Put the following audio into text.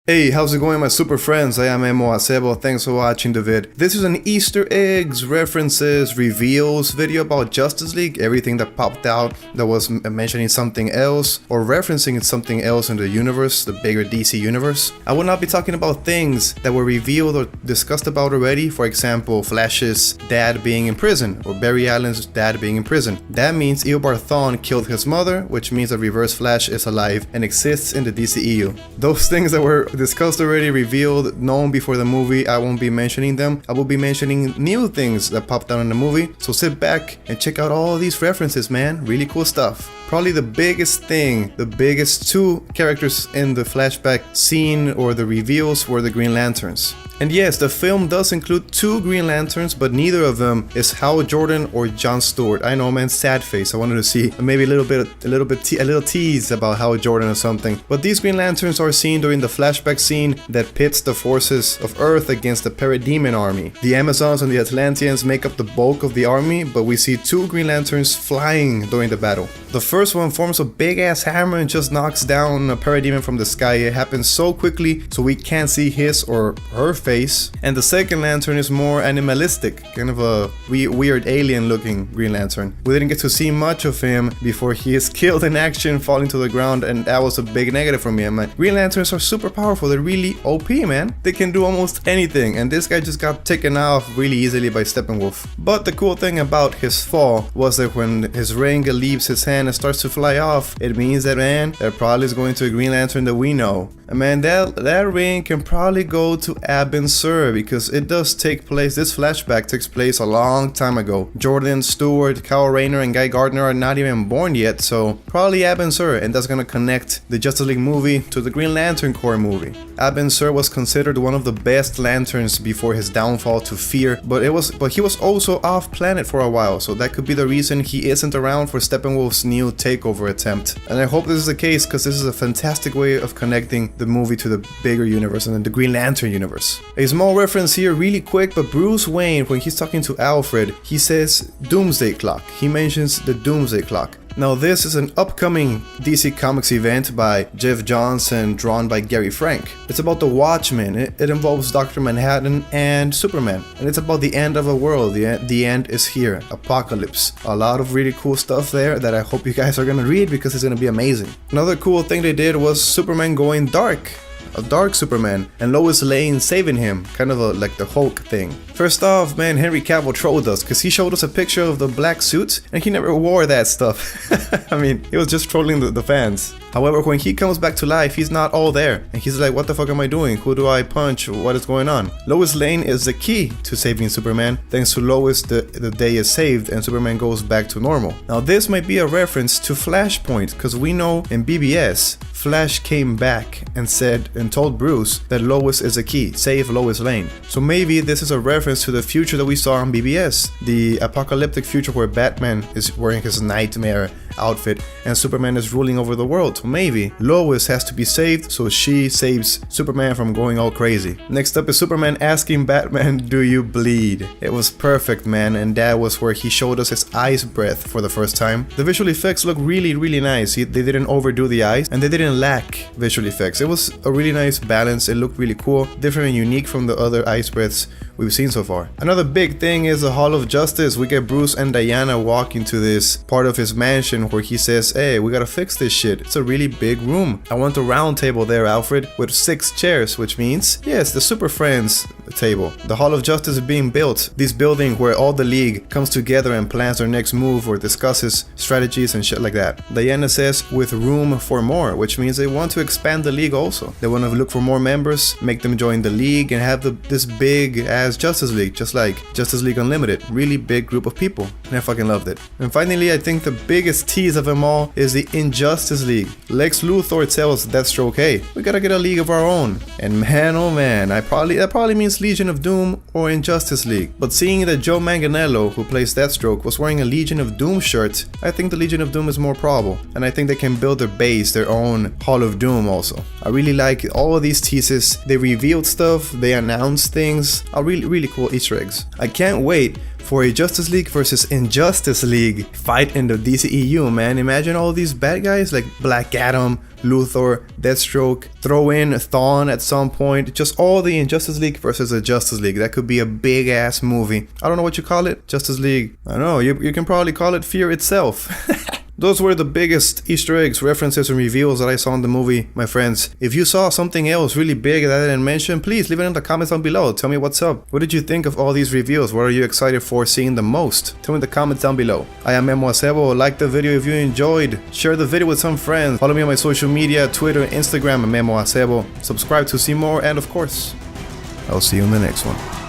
Hey, how's it going my super friends? I am Emo Acebo, thanks for watching the vid. This is an Easter eggs, references, reveals video about Justice League, everything that popped out that was mentioning something else or referencing something else in the universe, the bigger DC universe. I will not be talking about things that were revealed or discussed about already, for example, Flash's dad being in prison or Barry Allen's dad being in prison. That means Eobard Thawne killed his mother, which means that Reverse Flash is alive and exists in the DCEU. Those things that were discussed already, revealed, known before the movie, I won't be mentioning them. I will be mentioning new things that popped out in the movie, so sit back and check out all these references, man. Really cool stuff. Probably the biggest thing, the biggest two characters in the flashback scene or the reveals were the Green Lanterns. And yes, the film does include two Green Lanterns, but neither of them is Hal Jordan or John Stewart. I know, man, sad face. I wanted to see maybe a little tease about Hal Jordan or something. But these Green Lanterns are seen during the flashback scene that pits the forces of Earth against the Parademon army. The Amazons and the Atlanteans make up the bulk of the army, but we see two Green Lanterns flying during the battle. The first one forms a big ass hammer and just knocks down a Parademon from the sky. It happens so quickly so we can't see his or her face. And the second lantern is more animalistic, kind of a weird alien looking Green Lantern. We didn't get to see much of him before he is killed in action, falling to the ground, and that was a big negative for me. Man, Green Lanterns are super powerful. They're really OP, man. They can do almost anything, and this guy just got taken off really easily by Steppenwolf. But the cool thing about his fall was that when his ring leaves his hand and starts to fly off, it means that, man, that probably is going to a Green Lantern that we know. And man, that ring can probably go to Abin Sur, because it does take place, this flashback takes place a long time ago. Jordan, Stewart, Kyle Rayner, and Guy Gardner are not even born yet, so probably Abin Sur, and that's gonna connect the Justice League movie to the Green Lantern Corps movie. Abin Sur was considered one of the best lanterns before his downfall to Fear, but he was also off planet for a while, so that could be the reason he isn't around for Steppenwolf's new takeover attempt. And I hope this is the case, because this is a fantastic way of connecting the movie to the bigger universe and then the Green Lantern universe. A small reference here really quick, but Bruce Wayne, when he's talking to Alfred, he says Doomsday Clock. He mentions the Doomsday Clock. Now this is an upcoming DC Comics event by Jeff Johns and drawn by Gary Frank. It's about the Watchmen. It involves Dr. Manhattan and Superman. And it's about the end of a world. The end is here. Apocalypse. A lot of really cool stuff there that I hope you guys are gonna read, because it's gonna be amazing. Another cool thing they did was Superman going dark. A dark Superman, and Lois Lane saving him, kind of like the Hulk thing. First off, man, Henry Cavill trolled us, because he showed us a picture of the black suit and he never wore that stuff. I mean, he was just trolling the fans. However, when he comes back to life, he's not all there, and he's like, what the fuck am I doing? Who do I punch? What is going on? Lois Lane is the key to saving Superman. Thanks to Lois, the day is saved and Superman goes back to normal. Now this might be a reference to Flashpoint, because we know in BBS, Flash came back and said and told Bruce that Lois is a key, save Lois Lane. So maybe this is a reference to the future that we saw on BBS, the apocalyptic future where Batman is wearing his nightmare outfit and Superman is ruling over the world. So maybe Lois has to be saved, so she saves Superman from going all crazy. Next up is Superman asking Batman, do you bleed? It was perfect, man, and that was where he showed us his ice breath for the first time. The visual effects look really nice. They didn't overdo the eyes, and they didn't lack visual effects. It was a really nice balance. It looked really cool, different and unique from the other ice breaths we've seen so far. Another big thing is the Hall of Justice. We get Bruce and Diana walking to this part of his mansion where he says, hey, we gotta fix this shit. It's a really big room. I want a round table there, Alfred, with 6 chairs, which means, yes, the Super Friends table. The Hall of Justice is being built. This building where all the League comes together and plans their next move or discusses strategies and shit like that. Diana says, with room for more, which means they want to expand the League also. They want to look for more members, make them join the League, and have this big ass Justice League, just like Justice League Unlimited. Really big group of people, and I fucking loved it. And finally, I think the biggest tease of them all is the Injustice League. Lex Luthor tells Deathstroke, hey, we gotta get a league of our own. And man, oh man, that probably means Legion of Doom or Injustice League. But seeing that Joe Manganiello, who plays Deathstroke, was wearing a Legion of Doom shirt, I think the Legion of Doom is more probable. And I think they can build their base, their own Hall of Doom also. I really like all of these teases. They revealed stuff, they announced things, really cool Easter eggs. I can't wait for a Justice League versus Injustice League fight in the DCEU, man. Imagine all these bad guys like Black Adam, Luthor, Deathstroke, throw in Thawne at some point, just all the Injustice League versus the Justice League. That could be a big ass movie. I don't know what you call it, Justice League. I don't know, you can probably call it Fear itself. Those were the biggest Easter eggs, references, and reveals that I saw in the movie, my friends. If you saw something else really big that I didn't mention, please leave it in the comments down below. Tell me what's up. What did you think of all these reveals? What are you excited for seeing the most? Tell me in the comments down below. I am Memo Acebo. Like the video if you enjoyed. Share the video with some friends. Follow me on my social media, Twitter, Instagram, Memo Acebo. Subscribe to see more, and of course, I'll see you in the next one.